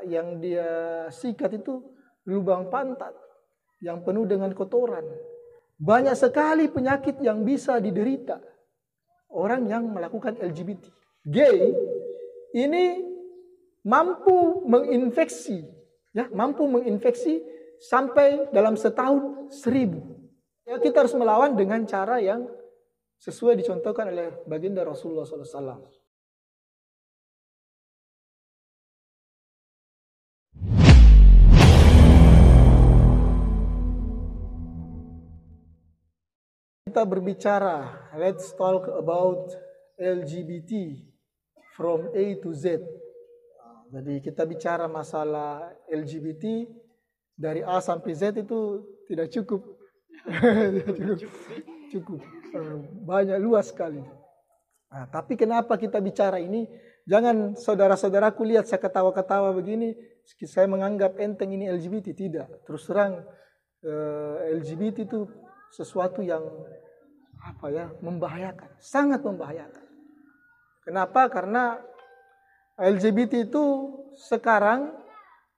yang dia sikat itu lubang pantat yang penuh dengan kotoran. Banyak sekali penyakit yang bisa diderita orang yang melakukan LGBT. Gay ini mampu menginfeksi sampai dalam setahun 1000. Ya, kita harus melawan dengan cara yang sesuai dicontohkan oleh baginda Rasulullah SAW. Kita berbicara, let's talk about LGBT from A to Z. Jadi kita bicara masalah LGBT dari A sampai Z itu tidak cukup. cukup. Banyak, luas sekali. Nah, tapi kenapa kita bicara ini? Jangan saudara-saudaraku lihat saya ketawa-ketawa begini, saya menganggap enteng ini LGBT. Tidak. Terus terang LGBT itu sesuatu yang membahayakan, sangat membahayakan. Kenapa? Karena LGBT itu sekarang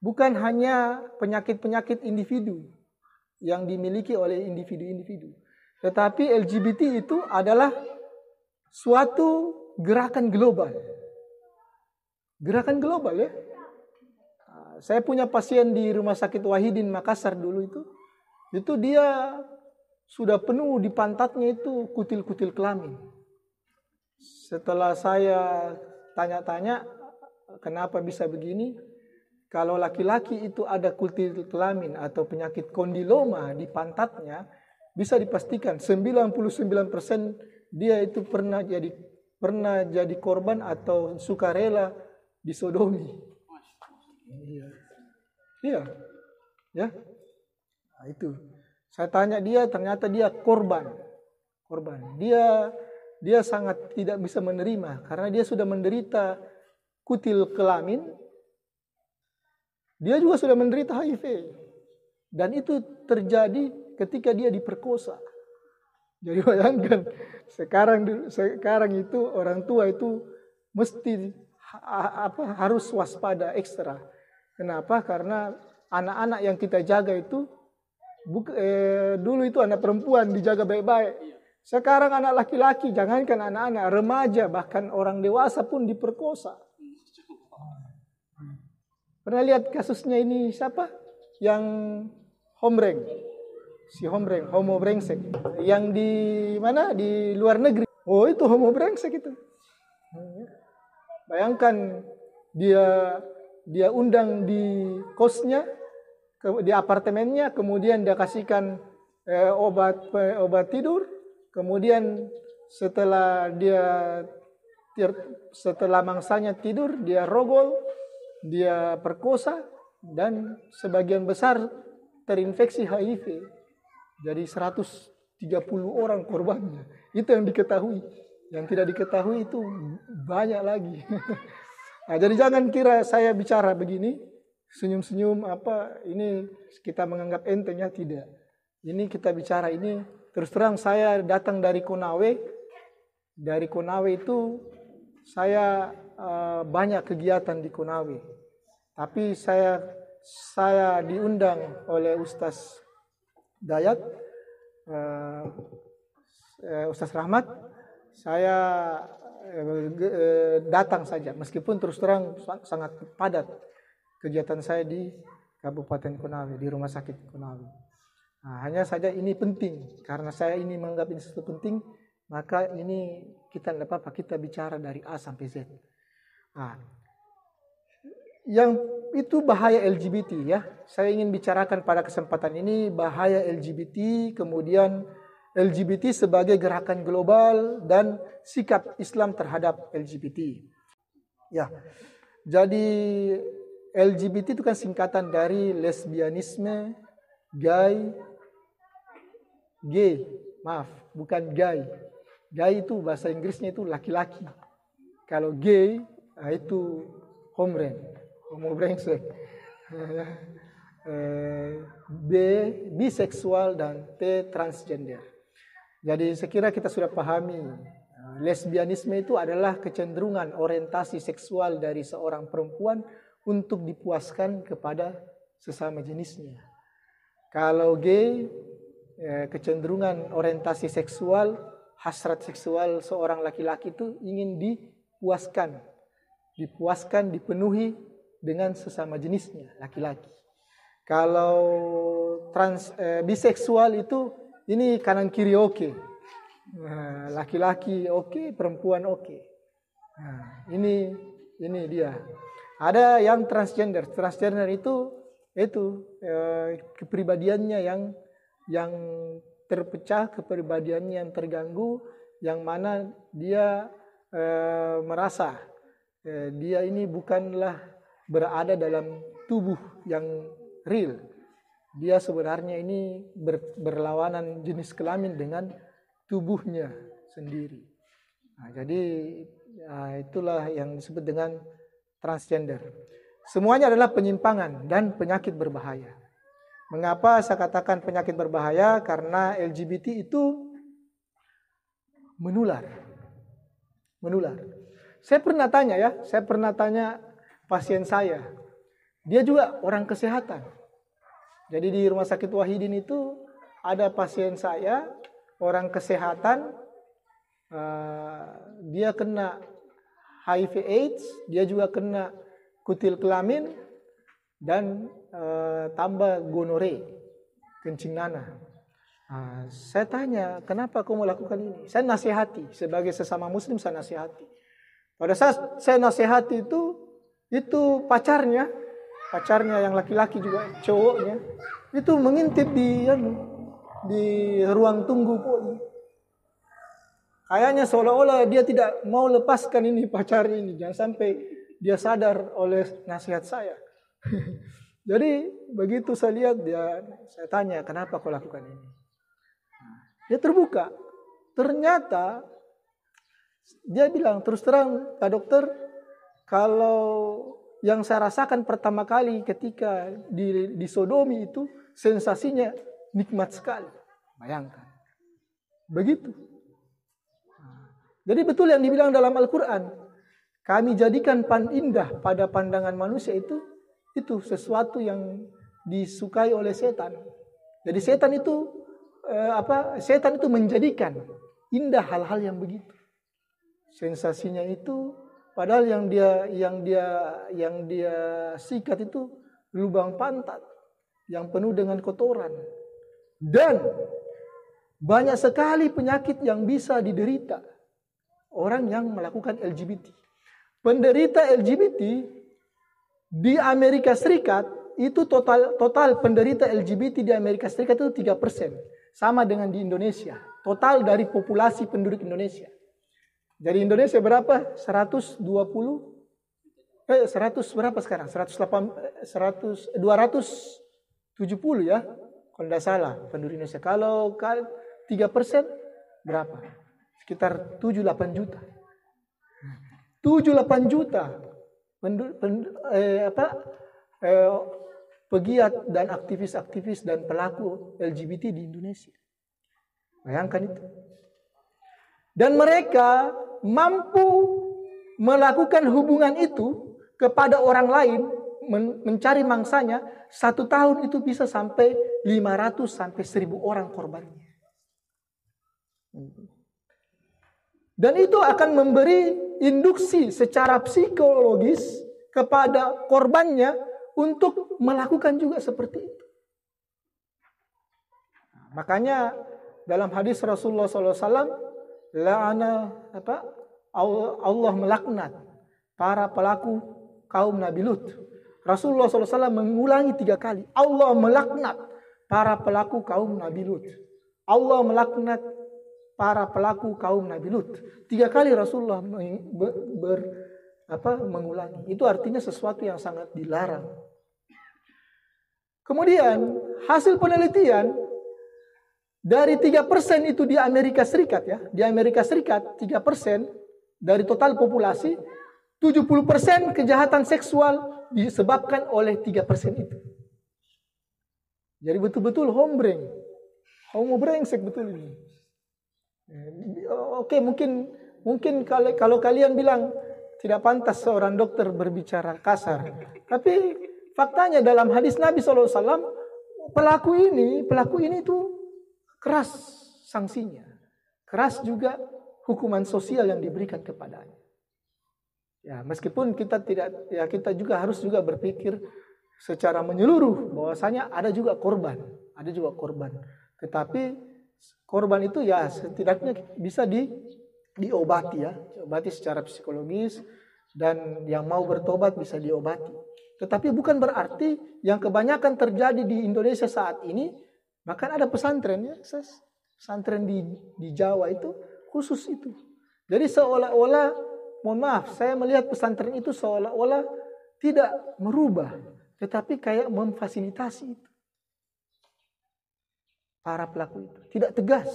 bukan hanya penyakit-penyakit individu yang dimiliki oleh individu-individu, tetapi LGBT itu adalah suatu gerakan global. Gerakan global ya. Saya punya pasien di Rumah Sakit Wahidin Makassar dulu itu dia sudah penuh di pantatnya itu kutil-kutil kelamin. Setelah saya tanya-tanya kenapa bisa begini, kalau laki-laki itu ada kutil kelamin atau penyakit kondiloma di pantatnya, bisa dipastikan 99% dia itu pernah jadi korban atau sukarela disodomi. Iya. Ya. Nah, itu. Saya tanya dia, ternyata dia korban. Dia sangat tidak bisa menerima karena dia sudah menderita kutil kelamin. Dia juga sudah menderita HIV. Dan itu terjadi ketika dia diperkosa. Jadi bayangkan sekarang itu orang tua itu mesti harus waspada ekstra. Kenapa? Karena anak-anak yang kita jaga itu dulu itu anak perempuan dijaga baik-baik. Sekarang anak laki-laki, jangankan anak-anak, remaja bahkan orang dewasa pun diperkosa. Pernah lihat kasusnya ini siapa? Yang hombreng. Si hombreng, homo brengsek. Yang di mana? Di luar negeri. Oh, itu homo brengsek itu. Bayangkan dia undang di kosnya, di apartemennya, kemudian dia kasihkan obat tidur, kemudian setelah mangsanya tidur, dia rogol, dia perkosa, dan sebagian besar terinfeksi HIV. Jadi 130 orang korbannya. Itu yang diketahui. Yang tidak diketahui itu banyak lagi. Nah, jadi jangan kira saya bicara begini senyum-senyum ini kita menganggap entengnya, tidak. Ini kita bicara ini terus terang saya datang dari Konawe. Dari Konawe itu saya banyak kegiatan di Konawe. Tapi saya diundang oleh Ustaz Dayat, Ustaz Rahmat. Saya datang saja meskipun terus terang sangat padat kegiatan saya di Kabupaten Konawe, di Rumah Sakit Konawe. Nah, hanya saja ini penting, karena saya ini menganggap ini sesuatu penting, maka ini kita tidak apa-apa, kita bicara dari A sampai Z. Nah, yang itu bahaya LGBT ya. Saya ingin bicarakan pada kesempatan ini bahaya LGBT, kemudian LGBT sebagai gerakan global dan sikap Islam terhadap LGBT. Ya, jadi LGBT itu kan singkatan dari lesbianisme, gay, bukan gay. Gay itu bahasa Inggrisnya itu laki-laki. Kalau gay itu homo brengsek. B, biseksual, dan T, transgender. Jadi sekira kita sudah pahami, lesbianisme itu adalah kecenderungan orientasi seksual dari seorang perempuan untuk dipuaskan kepada sesama jenisnya. Kalau gay, kecenderungan orientasi seksual, hasrat seksual seorang laki-laki itu ingin dipuaskan, dipenuhi dengan sesama jenisnya, laki-laki. Kalau biseksual itu ini kanan kiri oke. Laki-laki oke, perempuan oke. Nah, ini dia. Ada yang transgender. Transgender itu kepribadiannya yang terpecah, kepribadiannya yang terganggu, yang mana dia merasa dia ini bukanlah berada dalam tubuh yang real. Dia sebenarnya ini berlawanan jenis kelamin dengan tubuhnya sendiri. Nah, jadi itulah yang disebut dengan transgender. Semuanya adalah penyimpangan dan penyakit berbahaya. Mengapa saya katakan penyakit berbahaya? Karena LGBT itu menular. Saya pernah tanya pasien saya. Dia juga orang kesehatan. Jadi di Rumah Sakit Wahidin itu ada pasien saya, orang kesehatan, dia kena HIV/AIDS, dia juga kena kutil kelamin, dan tambah gonore, kencing nanah. Saya tanya, kenapa kamu melakukan ini? Saya nasihati, sebagai sesama muslim saya nasihati. Pada saat saya nasihati itu pacarnya yang laki-laki juga cowoknya, itu mengintip di ruang tunggu poli. Kayaknya seolah-olah dia tidak mau lepaskan ini pacarnya ini, jangan sampai dia sadar oleh nasihat saya. Jadi begitu saya lihat saya tanya, kenapa kau lakukan ini? Dia terbuka. Ternyata dia bilang, terus terang Pak Dokter, kalau yang saya rasakan pertama kali ketika disodomi itu sensasinya nikmat sekali. Bayangkan. Begitu. Jadi betul yang dibilang dalam Al-Quran. Kami jadikan indah pada pandangan manusia itu sesuatu yang disukai oleh setan. Jadi setan itu menjadikan indah hal-hal yang begitu. Sensasinya itu padahal yang dia sikat itu lubang pantat yang penuh dengan kotoran. Dan banyak sekali penyakit yang bisa diderita orang yang melakukan LGBT. Penderita LGBT di Amerika Serikat itu total penderita LGBT di Amerika Serikat itu 3%. Sama dengan di Indonesia. Total dari populasi penduduk Indonesia. Dari Indonesia berapa? 100 berapa sekarang? 270 ya. Kalau tidak salah penduduk Indonesia. Kalau 3% berapa? Sekitar 7-8 juta. 7-8 juta pegiat dan aktivis-aktivis dan pelaku LGBT di Indonesia. Bayangkan itu. Dan mereka mampu melakukan hubungan itu kepada orang lain, mencari mangsanya, 1 tahun itu bisa sampai 500 sampai 1.000 orang korbannya. Dan itu akan memberi induksi secara psikologis kepada korbannya untuk melakukan juga seperti itu. Makanya dalam hadis Rasulullah SAW, Allah melaknat para pelaku kaum Nabi Lut. Rasulullah SAW mengulangi 3 kali. Allah melaknat para pelaku kaum Nabi Lut. Allah melaknat para pelaku kaum Nabi Lut. 3 kali Rasulullah mengulangi. Itu artinya sesuatu yang sangat dilarang. Kemudian hasil penelitian dari 3% itu di Amerika Serikat ya. Di Amerika Serikat 3% dari total populasi, 70% kejahatan seksual disebabkan oleh 3% itu. Jadi betul-betul homo brengsek betul ini. Oke, mungkin kalau kalian bilang tidak pantas seorang dokter berbicara kasar. Tapi faktanya dalam hadis Nabi SAW, pelaku ini tuh keras sanksinya. Keras juga hukuman sosial yang diberikan kepadanya. Ya, meskipun kita juga harus juga berpikir secara menyeluruh bahwasanya ada juga korban. Tetapi korban itu ya setidaknya bisa diobati ya, diobati secara psikologis, dan yang mau bertobat bisa diobati. Tetapi bukan berarti yang kebanyakan terjadi di Indonesia saat ini, bahkan ada pesantren ya, pesantren di Jawa itu khusus itu. Jadi seolah-olah, mohon maaf, saya melihat pesantren itu seolah-olah tidak merubah, tetapi kayak memfasilitasi itu. Para pelaku itu tidak tegas,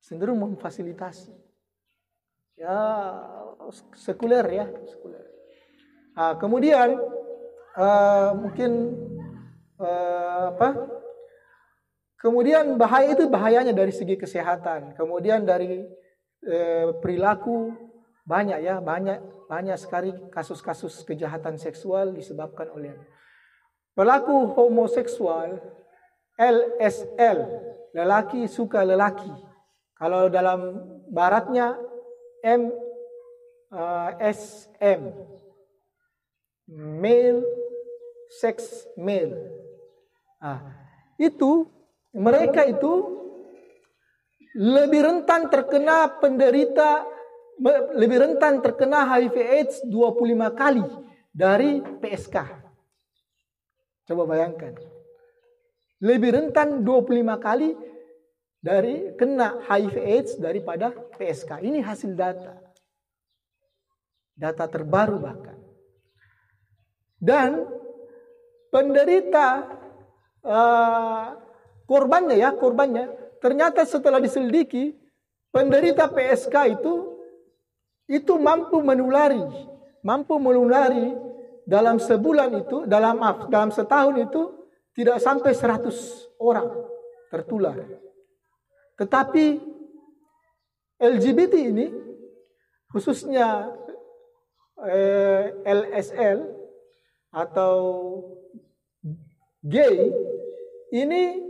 cenderung memfasilitasi. Ya, sekuler ya, sekuler. Nah, kemudian kemudian bahayanya dari segi kesehatan, kemudian dari perilaku banyak sekali kasus-kasus kejahatan seksual disebabkan oleh pelaku homoseksual, LSL, lelaki suka lelaki. Kalau dalam baratnya MSM, male sex male. Mereka itu lebih rentan terkena HIV/AIDS 25 kali dari PSK. Coba bayangkan. Lebih rentan 25 kali dari kena HIV/AIDS daripada PSK. Ini hasil data. Data terbaru bahkan. Dan penderita korbannya ternyata setelah diselidiki, penderita PSK itu mampu menulari dalam sebulan itu, dalam setahun itu tidak sampai 100 orang tertular. Tetapi LGBT ini, khususnya LSL atau gay, ini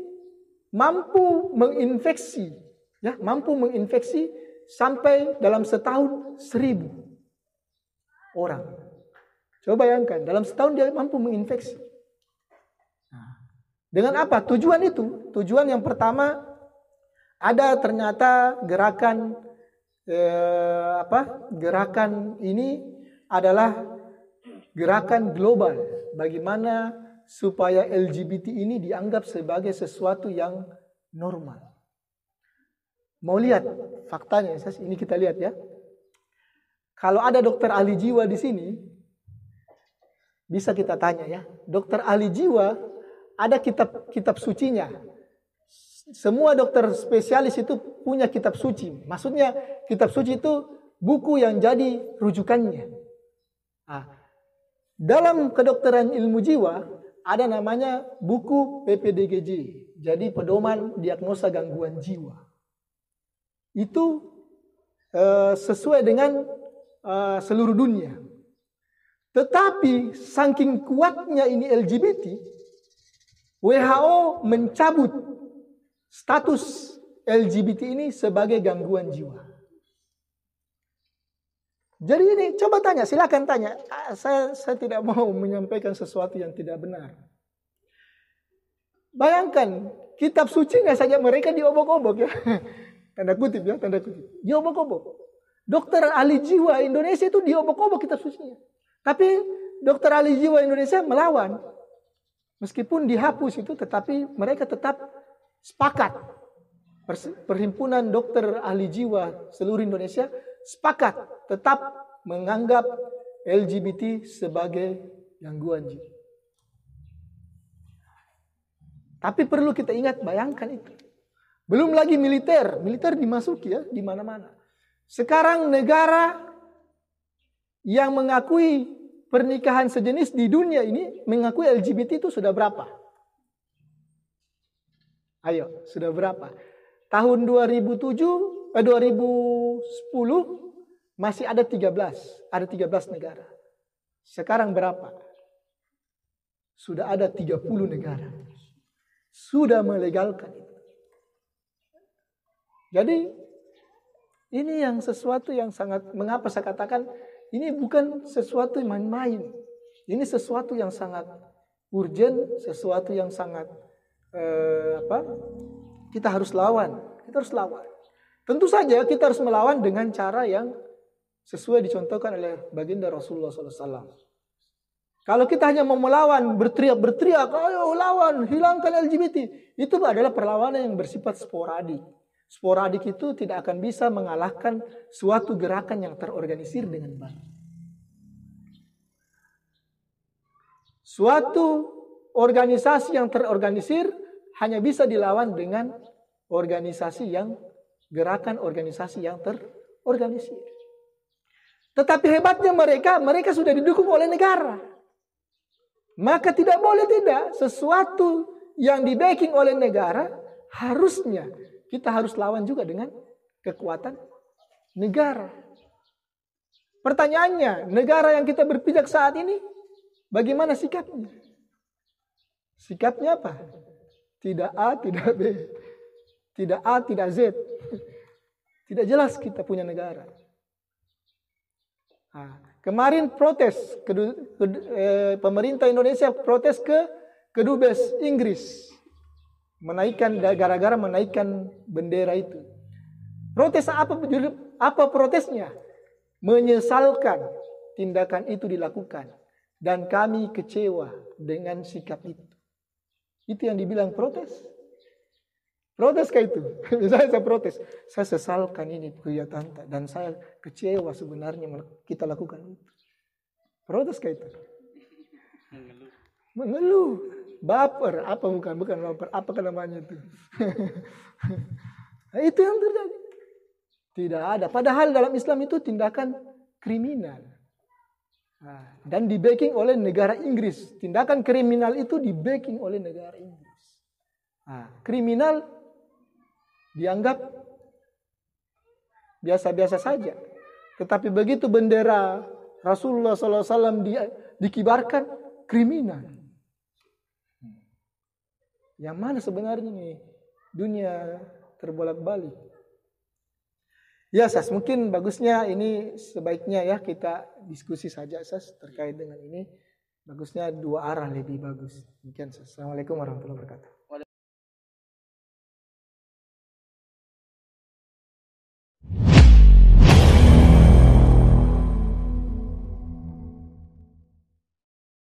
mampu menginfeksi sampai dalam setahun 1.000 orang. Coba bayangkan, dalam setahun dia mampu menginfeksi. Dengan apa? Tujuan yang pertama, ada ternyata gerakan ini adalah gerakan global. Bagaimana supaya LGBT ini dianggap sebagai sesuatu yang normal. Mau lihat faktanya? Ini kita lihat ya. Kalau ada dokter ahli jiwa di sini, bisa kita tanya ya. Dokter ahli jiwa ada kitab sucinya. Semua dokter spesialis itu punya kitab suci. Maksudnya kitab suci itu buku yang jadi rujukannya. Dalam kedokteran ilmu jiwa ada namanya buku PPDGJ. Jadi pedoman diagnosa gangguan jiwa. Itu sesuai dengan seluruh dunia. Tetapi saking kuatnya ini LGBT, WHO mencabut status LGBT ini sebagai gangguan jiwa. Jadi ini coba tanya, silakan tanya. Saya tidak mau menyampaikan sesuatu yang tidak benar. Bayangkan, kitab sucinya saja mereka diobok-obok ya. Tanda kutip. Diobok-obok. Dokter ahli jiwa Indonesia itu diobok-obok kitab sucinya. Tapi dokter ahli jiwa Indonesia melawan. Meskipun dihapus itu, tetapi mereka tetap sepakat. Perhimpunan dokter ahli jiwa seluruh Indonesia sepakat tetap menganggap LGBT sebagai gangguan jiwa. Tapi perlu kita ingat, bayangkan itu. Belum lagi militer dimasuki ya di mana-mana. Sekarang negara yang mengakui pernikahan sejenis di dunia ini, mengakui LGBT itu sudah berapa? Ayo, sudah berapa? Tahun 2010 masih ada 13 negara. Sekarang berapa? Sudah ada 30 negara. Sudah melegalkan itu. Jadi ini yang sesuatu yang sangat, mengapa saya katakan ini bukan sesuatu yang main-main. Ini sesuatu yang sangat urgent, sesuatu yang sangat kita harus lawan. Kita harus lawan. Tentu saja kita harus melawan dengan cara yang sesuai dicontohkan oleh baginda Rasulullah SAW. Kalau kita hanya mau melawan, berteriak, ayo lawan, hilangkan LGBT, itu adalah perlawanan yang bersifat sporadik. Sporadik itu tidak akan bisa mengalahkan suatu gerakan yang terorganisir dengan baik. Suatu organisasi yang terorganisir hanya bisa dilawan dengan gerakan organisasi yang terorganisir. Tetapi hebatnya mereka sudah didukung oleh negara. Maka tidak boleh sesuatu yang di-backing oleh negara, harusnya kita harus lawan juga dengan kekuatan negara. Pertanyaannya, negara yang kita berpijak saat ini, bagaimana sikapnya? Sikapnya apa? Tidak A, tidak B. Tidak A, tidak Z. Tidak jelas kita punya negara. Kemarin protes, pemerintah Indonesia protes ke kedubes Inggris. Gara-gara menaikkan bendera itu. Protes apa protesnya? Menyesalkan tindakan itu dilakukan. Dan kami kecewa dengan sikap itu. Itu yang dibilang protes. Protes kayak itu. Saya protes. Saya sesalkan ini kegiatan dan saya kecewa sebenarnya kita lakukan itu. Protes kayak itu. Mengeluh. Baper, bukan baper, apa namanya itu? Nah, itu yang terjadi. Tidak ada. Padahal dalam Islam itu tindakan kriminal. Dan di-backing oleh negara Inggris. Tindakan kriminal itu di-backing oleh negara Inggris. Kriminal dianggap biasa-biasa saja. Tetapi begitu bendera Rasulullah SAW dikibarkan, kriminal. Yang mana sebenarnya nih dunia terbolak-balik. Ya Sas, mungkin bagusnya ini sebaiknya ya kita diskusi saja Sas terkait dengan ini. Bagusnya dua arah lebih bagus. Mungkin Sas. Assalamualaikum warahmatullahi wabarakatuh.